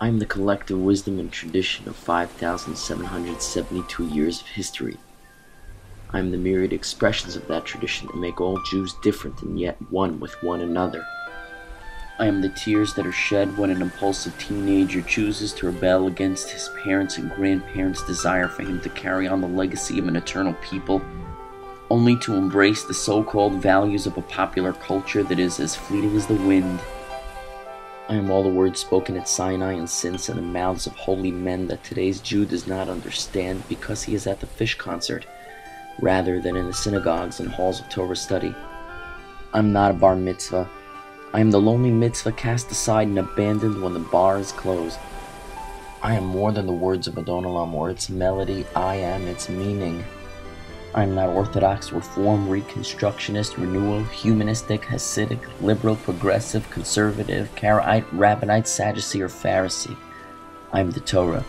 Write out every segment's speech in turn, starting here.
I am the collective wisdom and tradition of 5,772 years of history. I am the myriad expressions of that tradition that make all Jews different and yet one with one another. I am the tears that are shed when an impulsive teenager chooses to rebel against his parents' and grandparents' desire for him to carry on the legacy of an eternal people, only to embrace the so-called values of a popular culture that is as fleeting as the wind. I am all the words spoken at Sinai and since in the mouths of holy men that today's Jew does not understand because he is at the fish concert, rather than in the synagogues and halls of Torah study. I am not a bar mitzvah. I am the lonely mitzvah cast aside and abandoned when the bar is closed. I am more than the words of Adon Olam or its melody. I am its meaning. I am not Orthodox, Reform, Reconstructionist, Renewal, Humanistic, Hasidic, Liberal, Progressive, Conservative, Karaite, Rabbinite, Sadducee, or Pharisee. I am the Torah,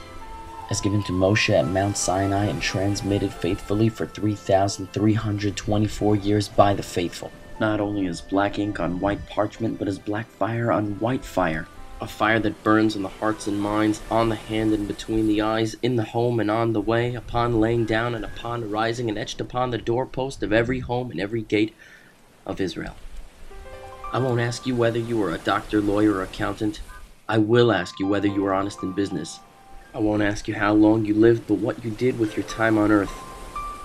as given to Moshe at Mount Sinai and transmitted faithfully for 3,324 years by the faithful. Not only as black ink on white parchment, but as black fire on white fire. A fire that burns in the hearts and minds, on the hand and between the eyes, in the home and on the way, upon laying down and upon rising, and etched upon the doorpost of every home and every gate of Israel. I won't ask you whether you are a doctor, lawyer, or accountant. I will ask you whether you are honest in business. I won't ask you how long you lived, but what you did with your time on earth.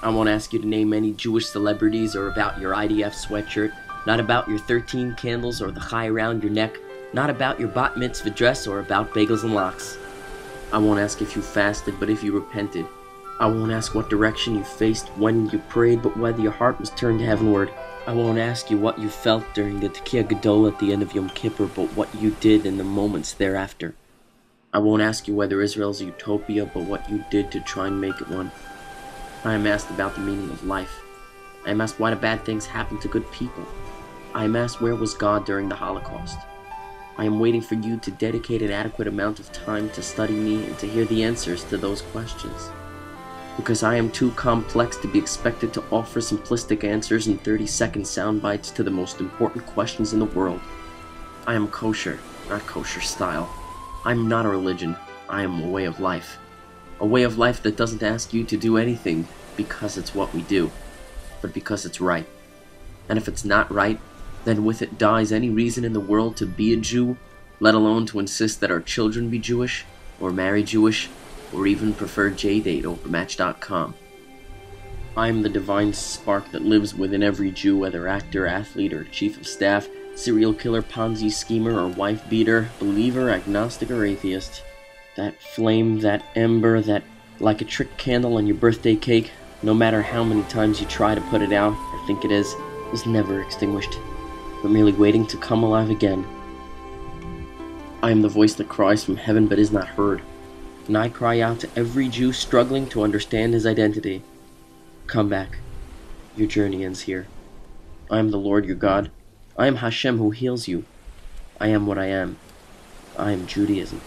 I won't ask you to name any Jewish celebrities or about your IDF sweatshirt, not about your 13 candles or the chai around your neck, not about your bat mitzvah dress or about bagels and lox. I won't ask if you fasted, but if you repented. I won't ask what direction you faced when you prayed, but whether your heart was turned heavenward. I won't ask you what you felt during the Tekiah Gadol at the end of Yom Kippur, but what you did in the moments thereafter. I won't ask you whether Israel's a utopia, but what you did to try and make it one. I am asked about the meaning of life. I am asked why do bad things happen to good people. I am asked where was God during the Holocaust. I am waiting for you to dedicate an adequate amount of time to study me and to hear the answers to those questions. Because I am too complex to be expected to offer simplistic answers in 30-second sound bites to the most important questions in the world. I am kosher, not kosher style. I am not a religion. I am a way of life. A way of life that doesn't ask you to do anything because it's what we do, but because it's right. And if it's not right, then with it dies any reason in the world to be a Jew, let alone to insist that our children be Jewish, or marry Jewish, or even prefer JDate over Match.com. I am the divine spark that lives within every Jew, whether actor, athlete, or chief of staff, serial killer, Ponzi schemer, or wife beater, believer, agnostic, or atheist. That flame, that ember, that like a trick candle on your birthday cake, no matter how many times you try to put it out, or think it is never extinguished, but merely waiting to come alive again. I am the voice that cries from heaven but is not heard, and I cry out to every Jew struggling to understand his identity. Come back. Your journey ends here. I am the Lord your God. I am Hashem who heals you. I am what I am. I am Judaism.